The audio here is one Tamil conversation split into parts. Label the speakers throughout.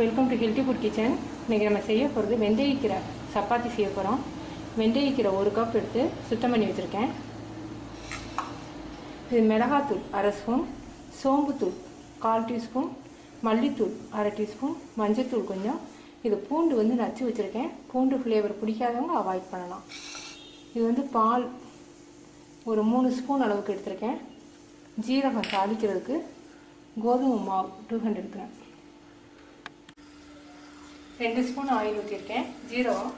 Speaker 1: Welcome to healthy food kitchen. இன்றைக்கி நம்ம செய்ய போகிறது வெந்தயக்கீரை சப்பாத்தி செய்ய போகிறோம். வெந்தயக்கீரை 1 கப் எடுத்து சுத்தம் பண்ணி வச்சுருக்கேன். இது மிளகாத்தூள் 1/2 ஸ்பூன், சோம்புத்தூள் 1/4 டீஸ்பூன், மல்லித்தூள் 1/2 டீஸ்பூன், மஞ்சத்தூள் கொஞ்சம். இது பூண்டு வந்து நச்சு வச்சுருக்கேன். பூண்டு ஃப்ளேவர் பிடிக்காதவங்க அவாய்ட் பண்ணலாம். இது வந்து பால் ஒரு 3 ஸ்பூன் அளவுக்கு எடுத்திருக்கேன். ஜீரகம் தாளிக்கிறதுக்கு, கோதுமை மாவு 200 கிராம், 2 ஸ்பூன் ஆயில் ஊற்றிருக்கேன். ஜீரகம்,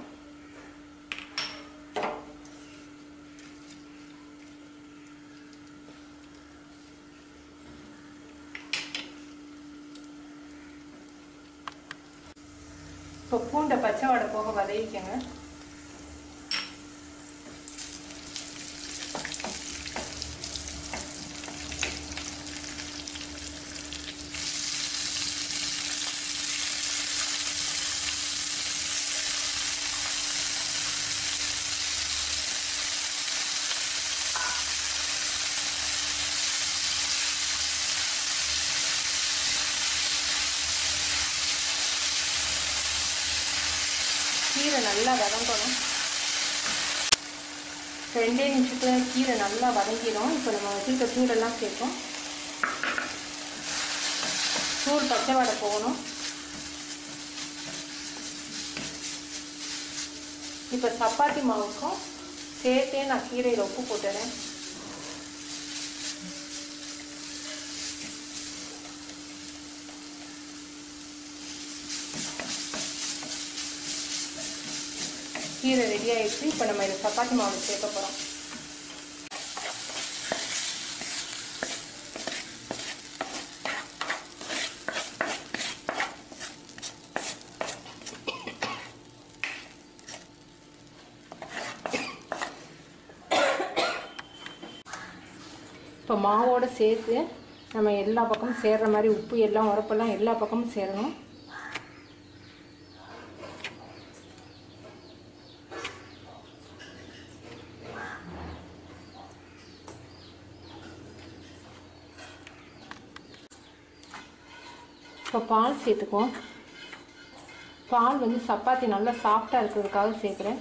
Speaker 1: இப்போ பூண்டை பச்சை வாடை போக வதக்கிக்கங்க. கீரை நல்லா வதங்கணும். 2 நிமிஷத்துல கீரை நல்லா வதங்கிடும். இப்போ நம்ம வச்சுருக்க தூளெல்லாம் சேர்ப்போம். தூள் பச்சை வாடை போகணும். இப்போ சப்பாத்தி மாவுக்கும் சேர்த்தே நான் கீரையில் உப்பு போட்டுறேன். கீரை ரெடி ஆகிடுச்சு. இப்போ நம்ம இதை சப்பாத்தி மாவு சேர்க்க போகிறோம். இப்போ மாவோடு சேர்த்து நம்ம எல்லா பக்கமும் சேர்கிற மாதிரி உப்பு எல்லாம் உரப்பெல்லாம் எல்லா பக்கமும் சேரணும். இப்போ பால் சேர்த்துக்குவோம். பால் வந்து சப்பாத்தி நல்லா சாஃப்டாக இருக்கிறதுக்காக சேர்க்குறேன்.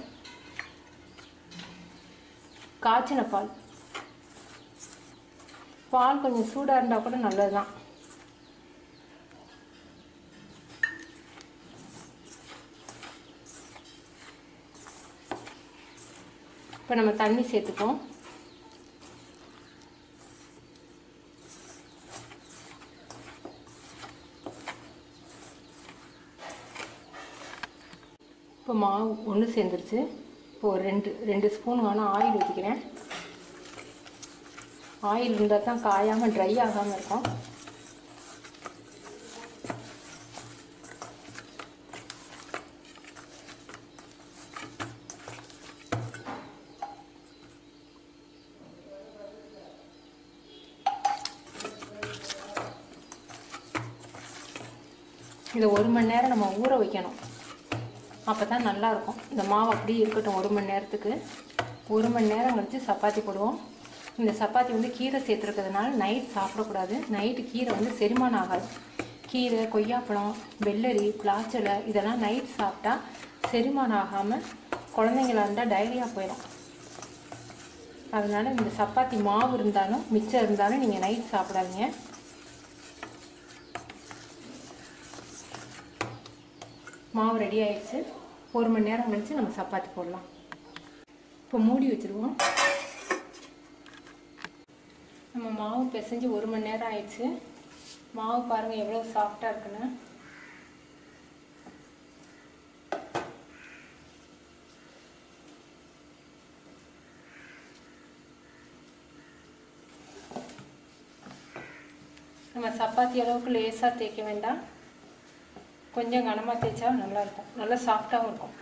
Speaker 1: காய்ச்சின பால். பால் கொஞ்சம் சூடாக இருந்தால் கூட நல்லது தான். இப்போ நம்ம தண்ணி சேர்த்துக்குவோம். இப்போ மாவு ஒன்று சேர்ந்துருச்சு. இப்போ ஒரு 2 ஸ்பூன் வேணால் ஆயில் ஊற்றிக்கிறேன். ஆயில் இருந்தால் தான் காயாமல் ட்ரை ஆகாமல் இருக்கும். இதை 1 மணி நேரம் நம்ம ஊற வைக்கணும். அப்போ தான் நல்லாயிருக்கும். இந்த மாவு அப்படியே இருக்கட்டும் 1 மணி நேரத்துக்கு. 1 மணி நேரம் கழித்து சப்பாத்தி போடுவோம். இந்த சப்பாத்தி வந்து கீரை சேர்த்துருக்கிறதுனால நைட் சாப்பிடக்கூடாது. நைட்டு கீரை வந்து செரிமானம் ஆகாது. கீரை, கொய்யாப்பழம், வெள்ளரி, பிளாச்சலை இதெல்லாம் நைட் சாப்பிட்டா செரிமானம் ஆகாமல் குழந்தைங்களா இருந்தால் டயரியா போயிடும். அதனால் இந்த சப்பாத்தி மாவு இருந்தாலும் மிச்சம் இருந்தாலும் நீங்கள் நைட் சாப்பிடாதீங்க. மாவு ரெடி ஆகிடுச்சு. 1 மணி நேரம் கழிச்சு நம்ம சப்பாத்தி போடலாம். இப்போ மூடி வச்சுருவோம். நம்ம மாவு பிசைஞ்சு 1 மணி நேரம் ஆயிடுச்சு. மாவு பாருங்கள் எவ்வளோ சாஃப்டாக இருக்குன்னு. நம்ம சப்பாத்தி அளவுக்கு லேசாக தேய்க்க வேண்டாம். கொஞ்சம் கனமாக தேய்ச்சா நல்லாயிருக்கும். நல்லா சாஃப்டாகவும் இருக்கும்.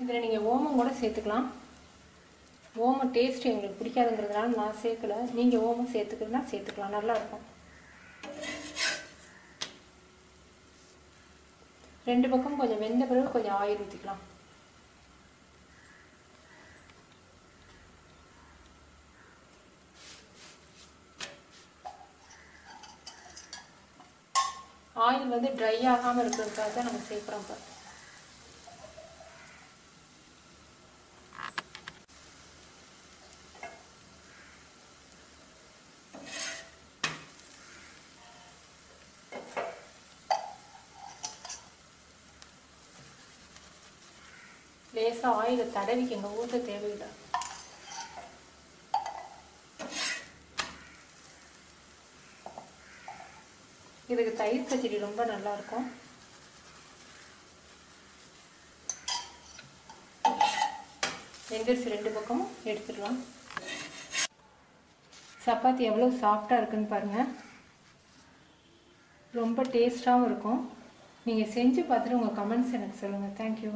Speaker 1: இதில் நீங்கள் ஓமம் கூட சேர்த்துக்கலாம். ஓமம் டேஸ்ட் எங்களுக்கு பிடிக்காதுங்கிறதுனால நான் சேர்க்கல. நீங்கள் ஓமம் சேர்த்துக்கிறதுனா சேர்த்துக்கலாம், நல்லாயிருக்கும். 2 பக்கம் கொஞ்சம் வெந்த பிறகு கொஞ்சம் ஆயில் ஊற்றிக்கலாம். ஆயில் வந்து ட்ரை ஆகாமல் இருக்கிறதுக்காக தான் நம்ம சேர்க்குறோம். இப்போ லேசாக ஆயிலை தடவிக்கங்க, ஊற்ற தேவையில்லை. இதுக்கு தயிர் பச்சடி ரொம்ப நல்லாயிருக்கும். வெந்துருச்சு, 2 பக்கமும் எடுத்துடலாம். சப்பாத்தி எவ்வளோ சாஃப்டாக இருக்குன்னு பாருங்கள். ரொம்ப டேஸ்ட்டாகவும் இருக்கும். நீங்கள் செஞ்சு பார்த்துட்டு உங்கள் கமெண்ட்ஸ் எனக்கு சொல்லுங்கள். தேங்க்யூ.